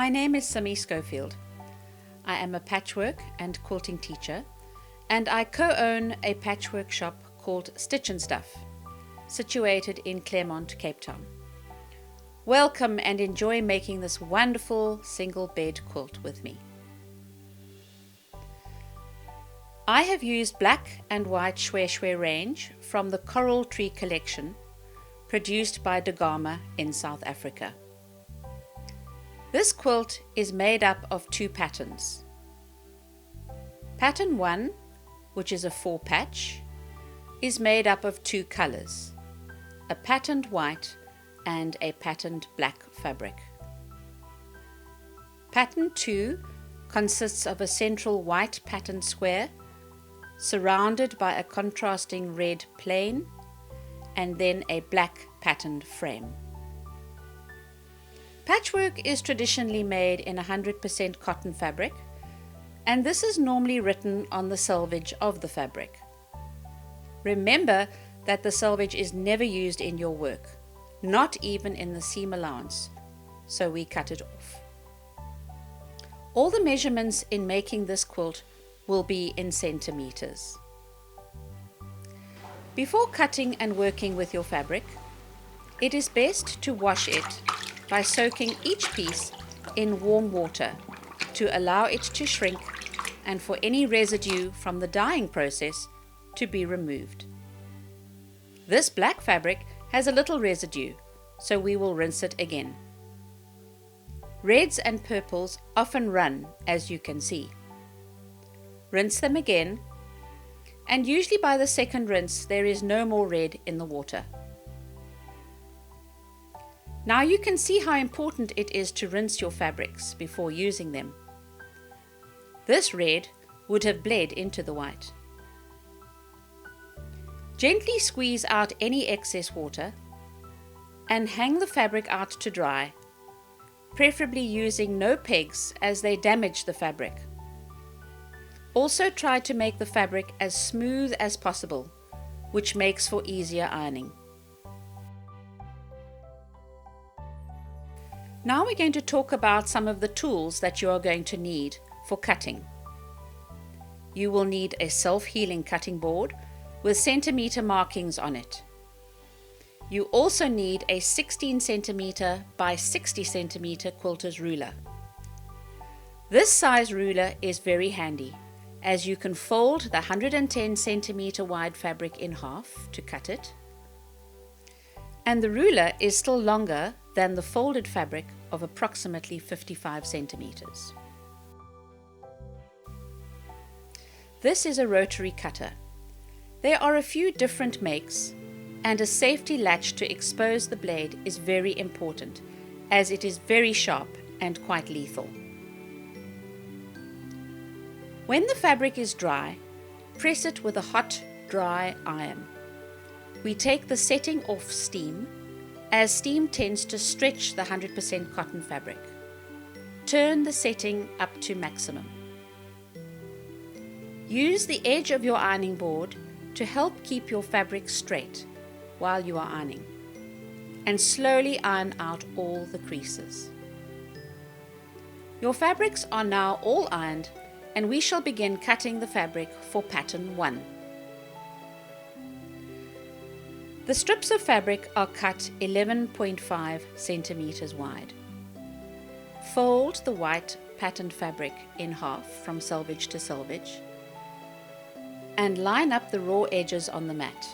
My name is Schofield. I am a patchwork and quilting teacher, and I co-own a patchwork shop called Stitch and Stuff, situated in Claremont, Cape Town. Welcome and enjoy making this wonderful single bed quilt with me. I have used black and white shwe range from the Coral Tree collection produced by Dagama in South Africa. This quilt is made up of two patterns. Pattern 1, which is a 4-patch, is made up of two colors, a patterned white and a patterned black fabric. Pattern 2 consists of a central white patterned square surrounded by a contrasting red plain and then a black patterned frame. Patchwork is traditionally made in 100% cotton fabric, and this is normally written on the selvage of the fabric. Remember that the selvage is never used in your work, not even in the seam allowance, so we cut it off. All the measurements in making this quilt will be in centimeters. Before cutting and working with your fabric, it is best to wash it by soaking each piece in warm water to allow it to shrink and for any residue from the dyeing process to be removed. This black fabric has a little residue, so we will rinse it again. Reds and purples often run, as you can see. Rinse them again, and usually by the second rinse there is no more red in the water. Now you can see how important it is to rinse your fabrics before using them. This red would have bled into the white. Gently squeeze out any excess water and hang the fabric out to dry, preferably using no pegs as they damage the fabric. Also try to make the fabric as smooth as possible, which makes for easier ironing. Now we're going to talk about some of the tools that you are going to need for cutting. You will need a self-healing cutting board with centimeter markings on it. You also need a 16 centimeter by 60 centimeter quilter's ruler. This size ruler is very handy, as you can fold the 110 centimeter wide fabric in half to cut it, and the ruler is still longer than the folded fabric of approximately 55 centimeters. This is a rotary cutter. There are a few different makes, and a safety latch to expose the blade is very important, as it is very sharp and quite lethal. When the fabric is dry, press it with a hot, dry iron. We take the setting off steam, as steam tends to stretch the 100% cotton fabric. Turn the setting up to maximum. Use the edge of your ironing board to help keep your fabric straight while you are ironing, and slowly iron out all the creases. Your fabrics are now all ironed, and we shall begin cutting the fabric for pattern 1. The strips of fabric are cut 11.5 centimeters wide. Fold the white patterned fabric in half from selvage to selvage and line up the raw edges on the mat.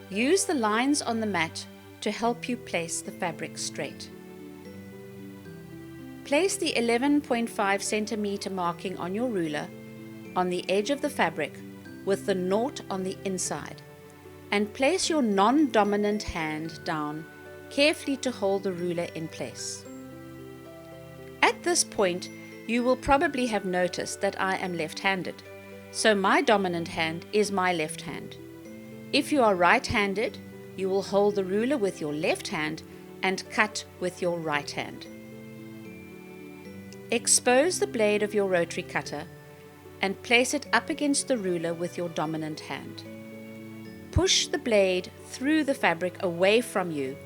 Use the lines on the mat to help you place the fabric straight. Place the 11.5 centimeter marking on your ruler on the edge of the fabric with the knot on the inside, and place your non-dominant hand down carefully to hold the ruler in place. At this point, you will probably have noticed that I am left-handed, so my dominant hand is my left hand. If you are right-handed, you will hold the ruler with your left hand and cut with your right hand. Expose the blade of your rotary cutter and place it up against the ruler with your dominant hand. Push the blade through the fabric away from you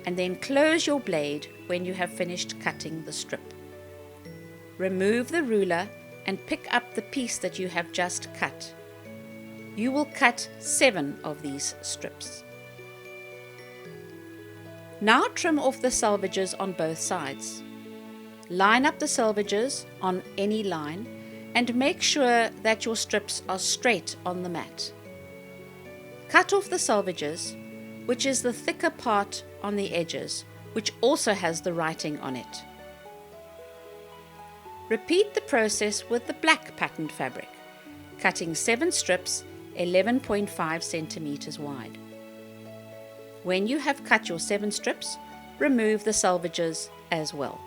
and then close your blade when you have finished cutting the strip. Remove the ruler and pick up the piece that you have just cut. You will cut 7 of these strips. Now trim off the selvages on both sides. Line up the selvages on any line and make sure that your strips are straight on the mat. Cut off the selvages, which is the thicker part on the edges, which also has the writing on it. Repeat the process with the black patterned fabric, cutting 7 strips 11.5 centimeters wide. When you have cut your 7 strips, remove the selvages as well.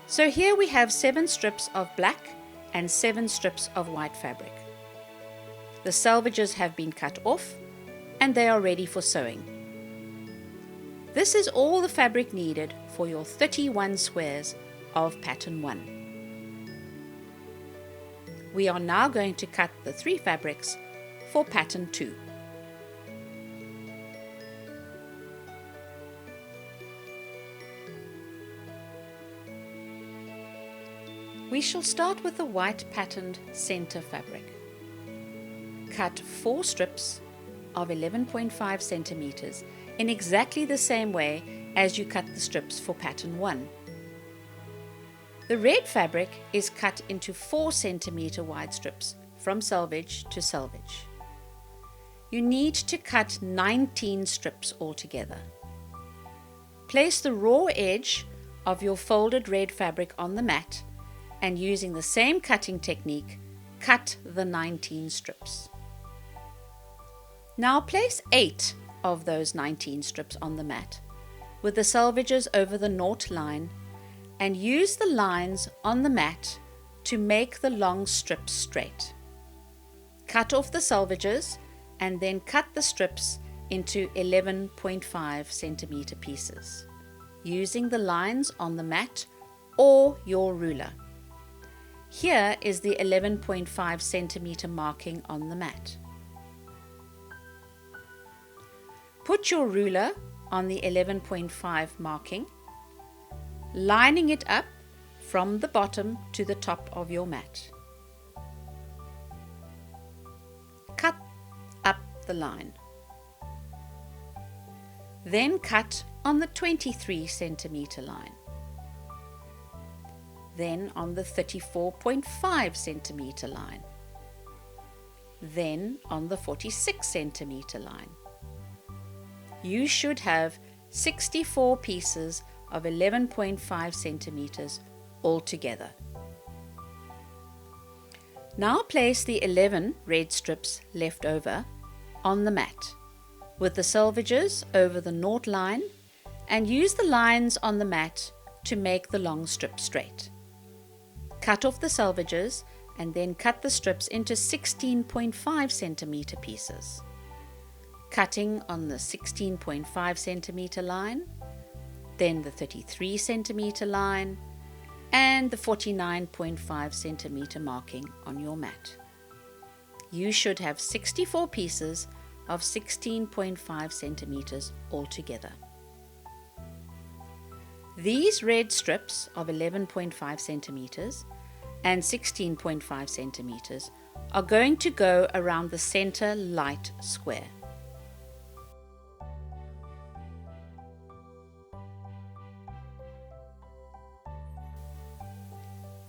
So here we have 7 strips of black and 7 strips of white fabric. The selvages have been cut off and they are ready for sewing. This is all the fabric needed for your 31 squares of pattern 1. We are now going to cut the 3 fabrics for pattern 2. We shall start with the white patterned center fabric. Cut 4 strips of 11.5 centimeters in exactly the same way as you cut the strips for pattern 1. The red fabric is cut into 4 centimeter wide strips from selvage to selvage. You need to cut 19 strips altogether. Place the raw edge of your folded red fabric on the mat and using the same cutting technique, cut the 19 strips. Now place 8 of those 19 strips on the mat with the selvages over the knot line and use the lines on the mat to make the long strips straight. Cut off the selvages and then cut the strips into 11.5 centimeter pieces using the lines on the mat or your ruler. Here is the 11.5 centimeter marking on the mat. Put your ruler on the 11.5 marking, lining it up from the bottom to the top of your mat. Cut up the line. Then cut on the 23 centimeter line. Then on the 34.5 centimeter line. Then on the 46 centimeter line. You should have 64 pieces of 11.5 centimeters altogether. Now place the 11 red strips left over on the mat with the selvages over the knot line and use the lines on the mat to make the long strip straight. Cut off the selvages and then cut the strips into 16.5 centimeter pieces. Cutting on the 16.5 centimeter line, then the 33 centimeter line, and the 49.5 centimeter marking on your mat. You should have 64 pieces of 16.5 centimeters altogether. These red strips of 11.5 centimeters and 16.5 centimeters are going to go around the center light square.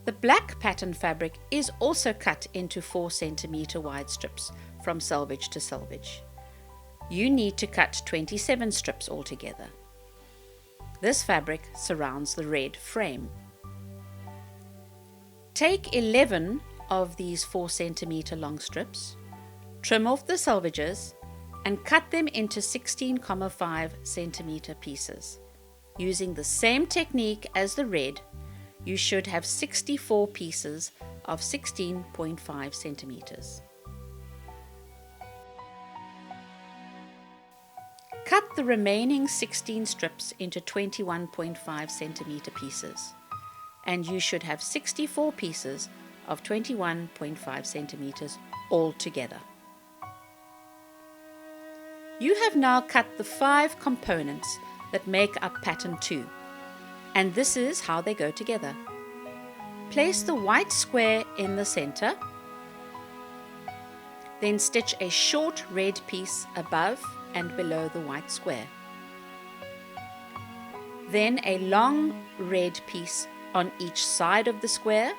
The black pattern fabric is also cut into 4 centimeter wide strips from selvage to selvage. You need to cut 27 strips altogether. This fabric surrounds the red frame. Take 11 of these 4 centimeter long strips, trim off the selvages and cut them into 16.5 centimeter pieces. Using the same technique as the red, you should have 64 pieces of 16.5 centimeters. Cut the remaining 16 strips into 21.5 centimeter pieces, and you should have 64 pieces of 21.5 centimeters all together. You have now cut the 5 components that make up pattern 2, and this is how they go together. Place the white square in the center, then stitch a short red piece above and below the white square. Then a long red piece on each side of the square,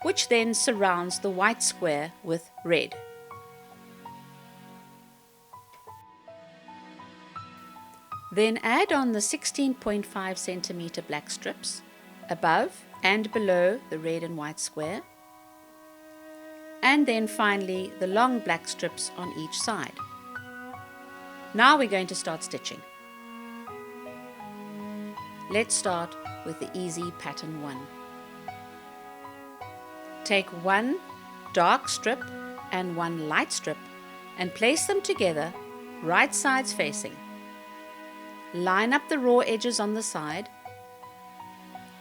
which then surrounds the white square with red. Then add on the 16.5 centimeter black strips above and below the red and white square, and then finally the long black strips on each side. Now we're going to start stitching. Let's start with the easy pattern 1. Take one dark strip and one light strip and place them together, right sides facing. Line up the raw edges on the side.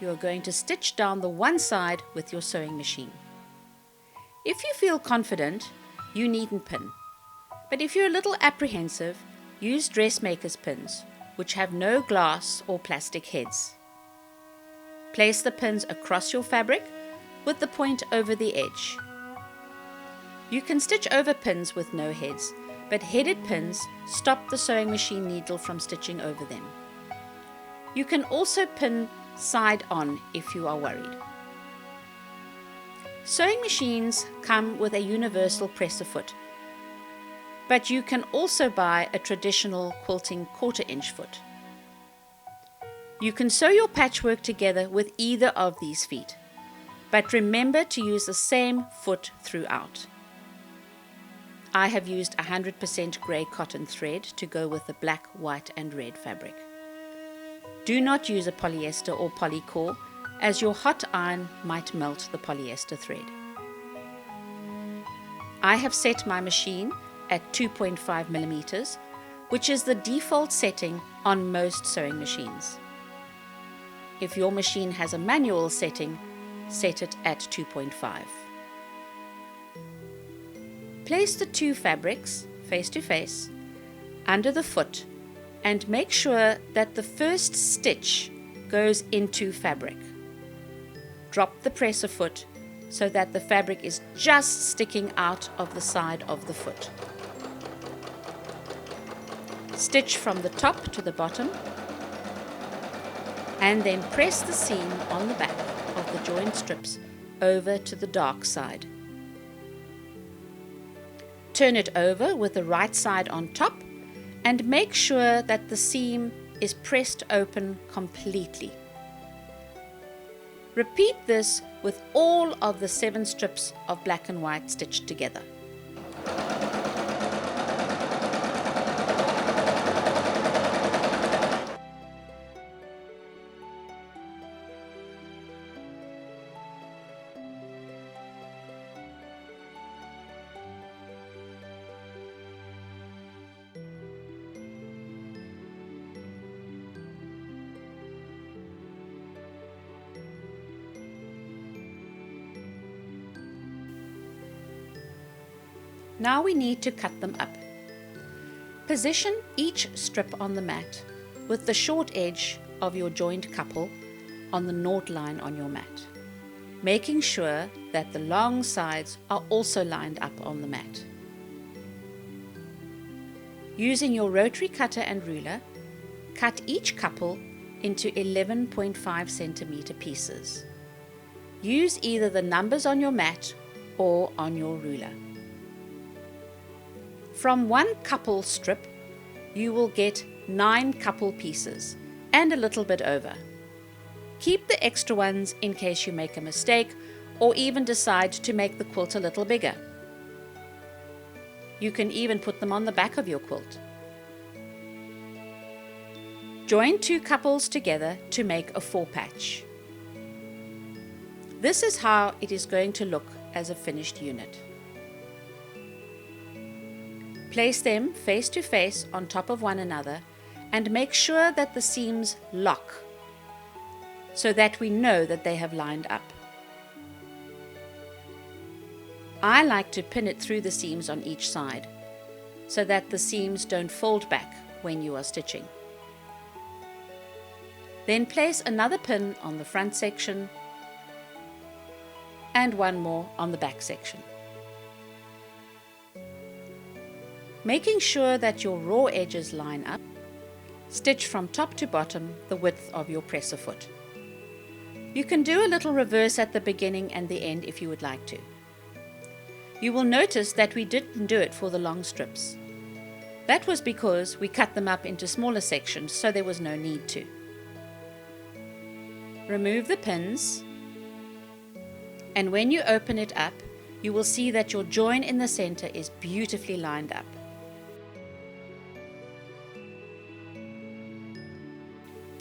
You are going to stitch down the one side with your sewing machine. If you feel confident, you needn't pin. But if you're a little apprehensive, use dressmaker's pins, which have no glass or plastic heads. Place the pins across your fabric with the point over the edge. You can stitch over pins with no heads, but headed pins stop the sewing machine needle from stitching over them. You can also pin side on if you are worried. Sewing machines come with a universal presser foot, but you can also buy a traditional quilting 1/4 inch foot. You can sew your patchwork together with either of these feet, but remember to use the same foot throughout. I have used 100% grey cotton thread to go with the black, white and red fabric. Do not use a polyester or polycore, as your hot iron might melt the polyester thread. I have set my machine at 2.5 millimeters, which is the default setting on most sewing machines. If your machine has a manual setting, set it at 2.5. Place the 2 fabrics face to face under the foot and make sure that the first stitch goes into fabric. Drop the presser foot so that the fabric is just sticking out of the side of the foot. Stitch from the top to the bottom and then press the seam on the back of the joined strips over to the dark side. Turn it over with the right side on top and make sure that the seam is pressed open completely. Repeat this with all of the 7 strips of black and white stitched together. Now we need to cut them up. Position each strip on the mat with the short edge of your joined couple on the knot line on your mat, making sure that the long sides are also lined up on the mat. Using your rotary cutter and ruler, cut each couple into 11.5 centimeter pieces. Use either the numbers on your mat or on your ruler. From 1 couple strip, you will get 9 couple pieces and a little bit over. Keep the extra ones in case you make a mistake or even decide to make the quilt a little bigger. You can even put them on the back of your quilt. Join 2 couples together to make a 4 patch. This is how it is going to look as a finished unit. Place them face to face on top of one another and make sure that the seams lock so that we know that they have lined up. I like to pin it through the seams on each side. so that the seams don't fold back when you are stitching. Then place another pin on the front section and one more on the back section. Making sure that your raw edges line up, stitch from top to bottom the width of your presser foot. You can do a little reverse at the beginning and the end if you would like to. You will notice that we didn't do it for the long strips. That was because we cut them up into smaller sections, so there was no need to. Remove the pins, and when you open it up, you will see that your join in the center is beautifully lined up.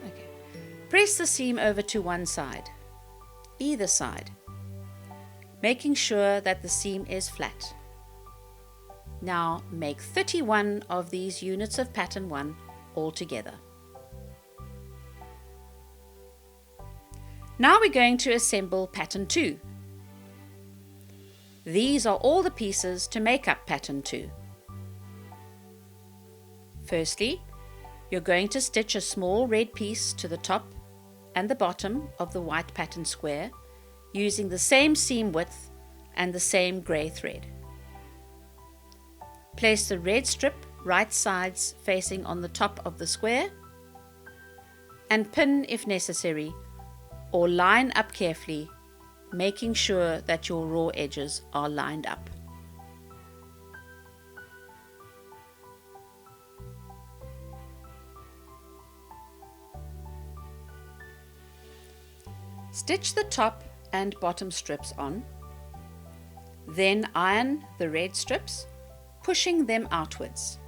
Okay. Press the seam over to one side, either side, making sure that the seam is flat. Now make 31 of these units of pattern 1 all together. Now we're going to assemble pattern 2. These are all the pieces to make up pattern 2. Firstly, you're going to stitch a small red piece to the top and the bottom of the white pattern square using the same seam width and the same grey thread. Place the red strip right sides facing on the top of the square and pin if necessary, or line up carefully, making sure that your raw edges are lined up. Stitch the top and bottom strips on, then iron the red strips, pushing them outwards.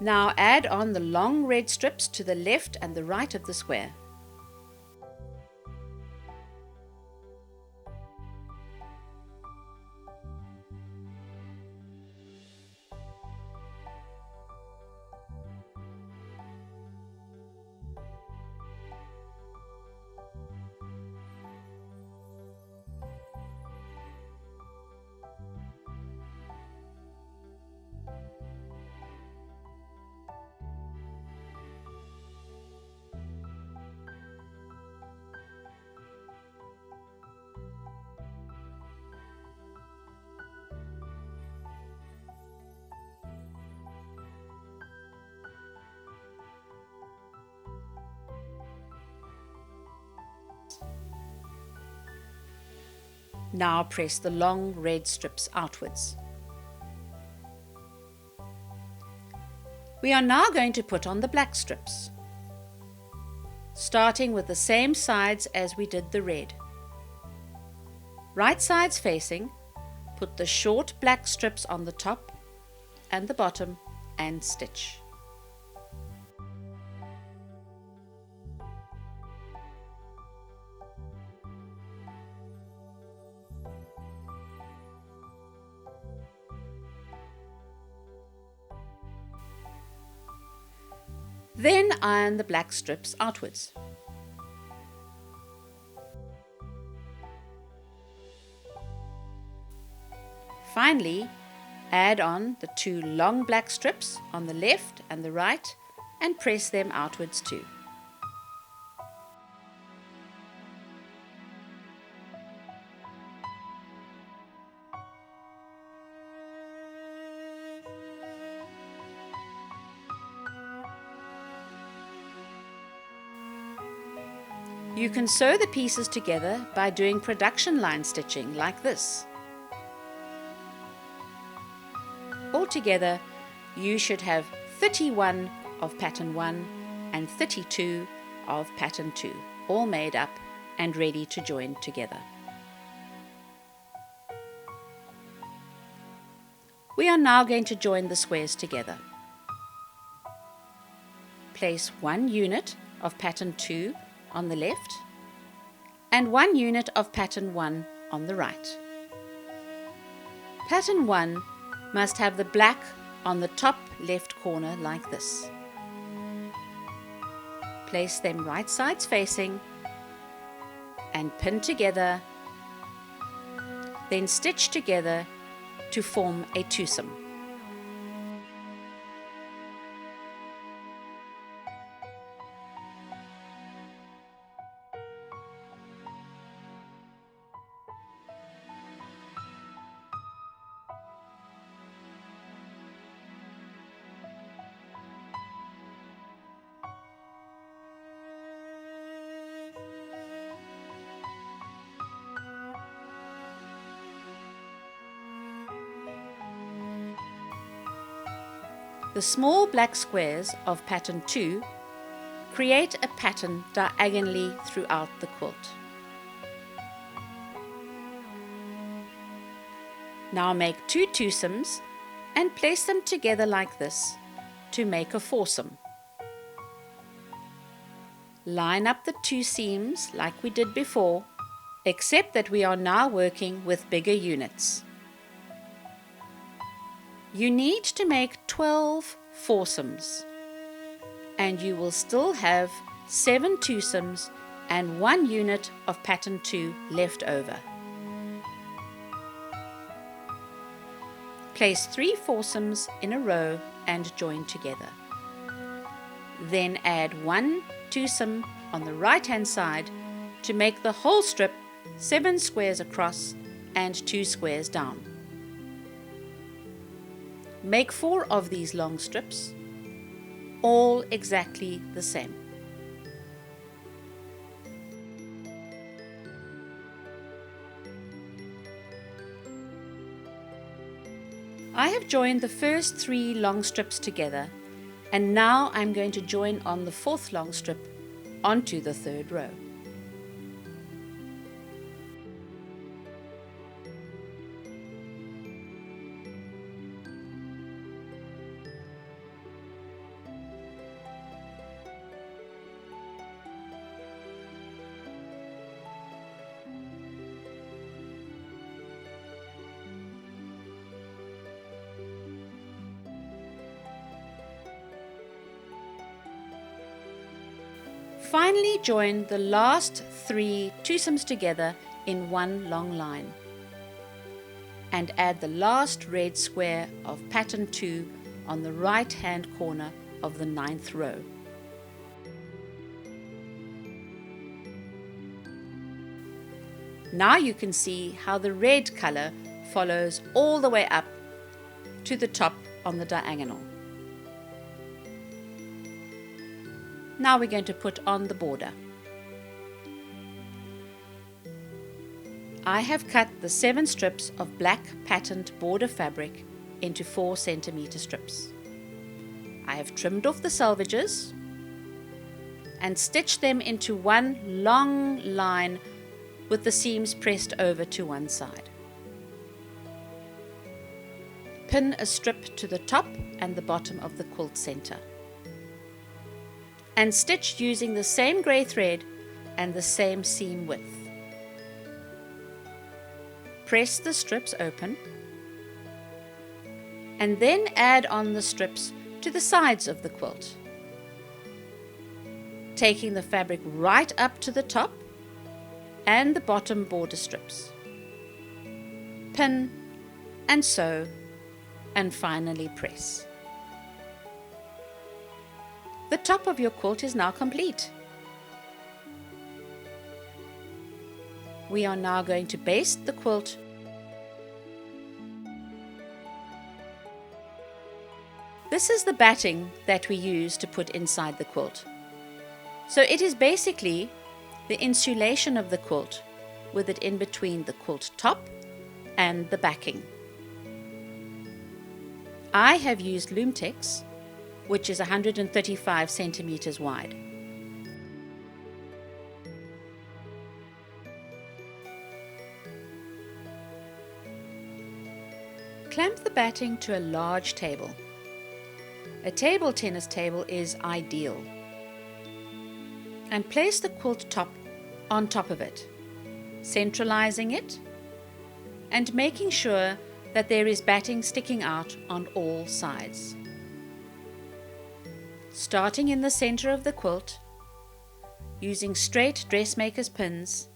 Now add on the long red strips to the left and the right of the square. Now press the long red strips outwards. We are now going to put on the black strips, starting with the same sides as we did the red. Right sides facing, put the short black strips on the top and the bottom and stitch. Then iron the black strips outwards. Finally, add on the two long black strips on the left and the right and press them outwards too. You can sew the pieces together by doing production line stitching like this. Altogether, you should have 31 of pattern 1 and 32 of pattern 2, all made up and ready to join together. We are now going to join the squares together. Place 1 unit of pattern 2 on the left and 1 unit of pattern 1 on the right. Pattern 1 must have the black on the top left corner like this. Place them right sides facing and pin together, then stitch together to form a twosome. The small black squares of pattern 2 create a pattern diagonally throughout the quilt. Now make 2 twosomes and place them together like this to make a foursome. Line up the 2 seams like we did before, except that we are now working with bigger units. You need to make 12 foursomes, and you will still have 7 twosomes and 1 unit of pattern 2 left over. Place 3 foursomes in a row and join together. Then add 1 twosome on the right hand side to make the whole strip 7 squares across and 2 squares down. Make 4 of these long strips, all exactly the same. I have joined the first 3 long strips together, and now I'm going to join on the 4th long strip onto the 3rd row. Finally join the last 3 twosomes together in one long line and add the last red square of pattern 2 on the right hand corner of the 9th row. Now you can see how the red color follows all the way up to the top on the diagonal. Now we're going to put on the border. I have cut the 7 strips of black patterned border fabric into 4 centimeter strips. I have trimmed off the selvages and stitched them into one long line with the seams pressed over to one side. Pin a strip to the top and the bottom of the quilt center, and stitch using the same grey thread and the same seam width. Press the strips open and then add on the strips to the sides of the quilt, taking the fabric right up to the top and the bottom border strips. Pin and sew and finally press. The top of your quilt is now complete. We are now going to baste the quilt This is the batting that we use to put inside the quilt. So it is basically the insulation of the quilt with it in between the quilt top and the backing. I have used Loomtex, which is 135 centimeters wide. Clamp the batting to a large table. A table tennis table is ideal. And place the quilt top on top of it, centralizing it and making sure that there is batting sticking out on all sides. Starting in the center of the quilt, using straight dressmaker's pins,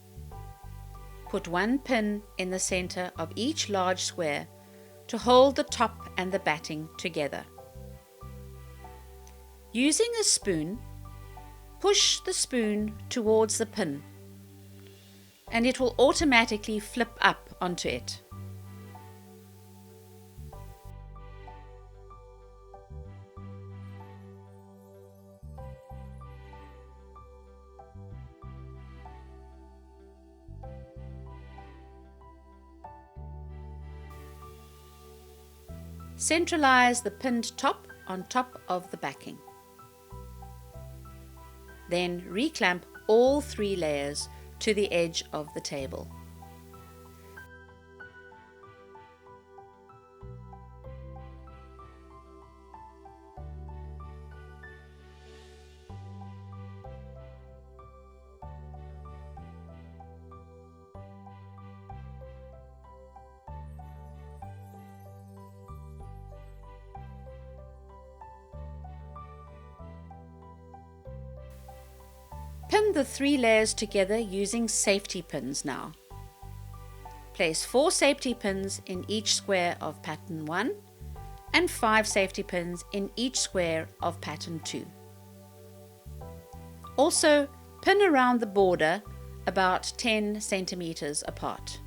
put one pin in the center of each large square to hold the top and the batting together. Using a spoon, push the spoon towards the pin and it will automatically flip up onto it. Centralize the pinned top on top of the backing. Then reclamp all 3 layers to the edge of the table. Pin the 3 layers together using safety pins now. Place 4 safety pins in each square of pattern 1 and 5 safety pins in each square of pattern 2. Also, pin around the border about 10 centimeters apart.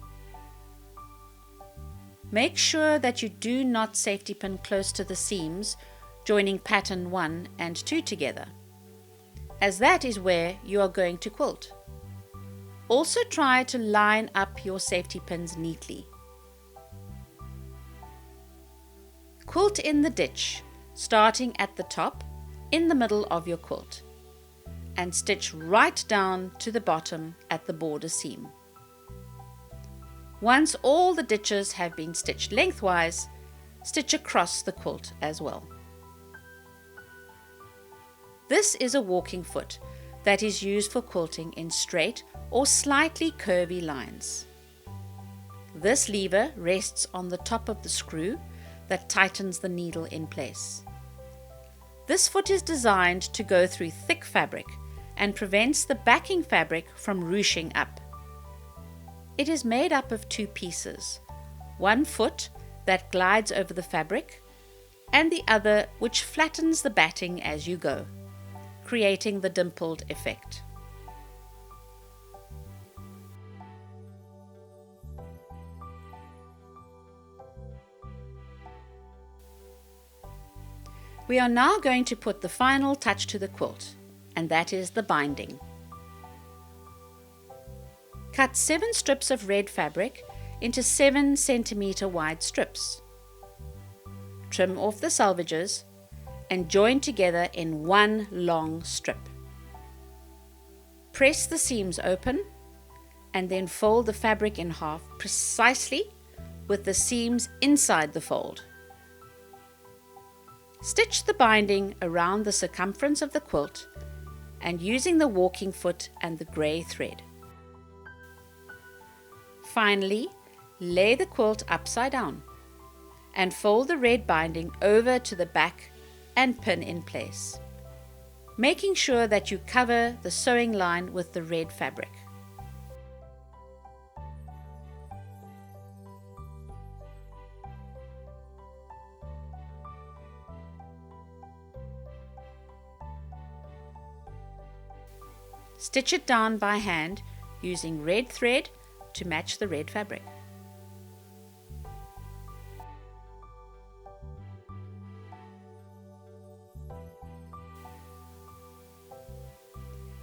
Make sure that you do not safety pin close to the seams joining pattern 1 and 2 together, as that is where you are going to quilt. Also try to line up your safety pins neatly. Quilt in the ditch, starting at the top in the middle of your quilt, and stitch right down to the bottom at the border seam. Once all the ditches have been stitched lengthwise, stitch across the quilt as well. This is a walking foot that is used for quilting in straight or slightly curvy lines. This lever rests on the top of the screw that tightens the needle in place. This foot is designed to go through thick fabric and prevents the backing fabric from ruching up. It is made up of 2 pieces, one foot that glides over the fabric and the other which flattens the batting as you go, creating the dimpled effect. We are now going to put the final touch to the quilt, and that is the binding. Cut 7 strips of red fabric into 7 centimeter wide strips. Trim off the selvages and join together in one long strip. Press the seams open and then fold the fabric in half precisely with the seams inside the fold. Stitch the binding around the circumference of the quilt and using the walking foot and the grey thread. Finally, lay the quilt upside down and fold the red binding over to the back and pin in place, making sure that you cover the sewing line with the red fabric. Stitch it down by hand using red thread to match the red fabric.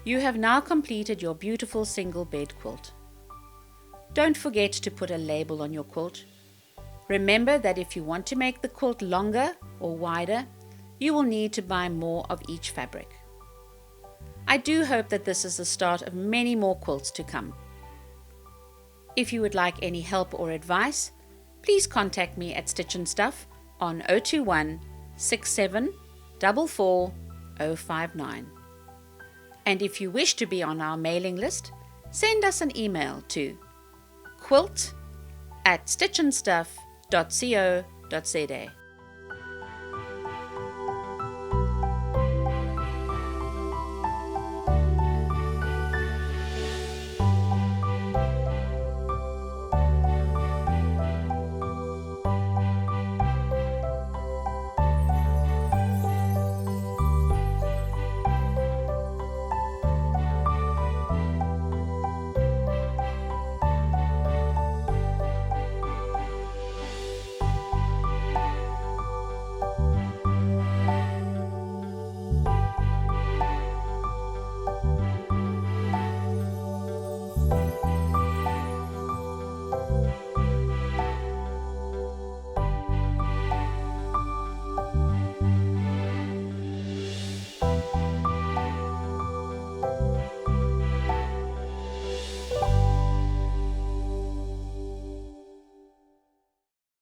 You have now completed your beautiful single bed quilt. Don't forget to put a label on your quilt. Remember that if you want to make the quilt longer or wider, you will need to buy more of each fabric. I do hope that this is the start of many more quilts to come. If you would like any help or advice, please contact me at Stitch and Stuff on 021 67 44 059. And if you wish to be on our mailing list, send us an email to quilt@stitchandstuff.co.za. www.quilt.co.za.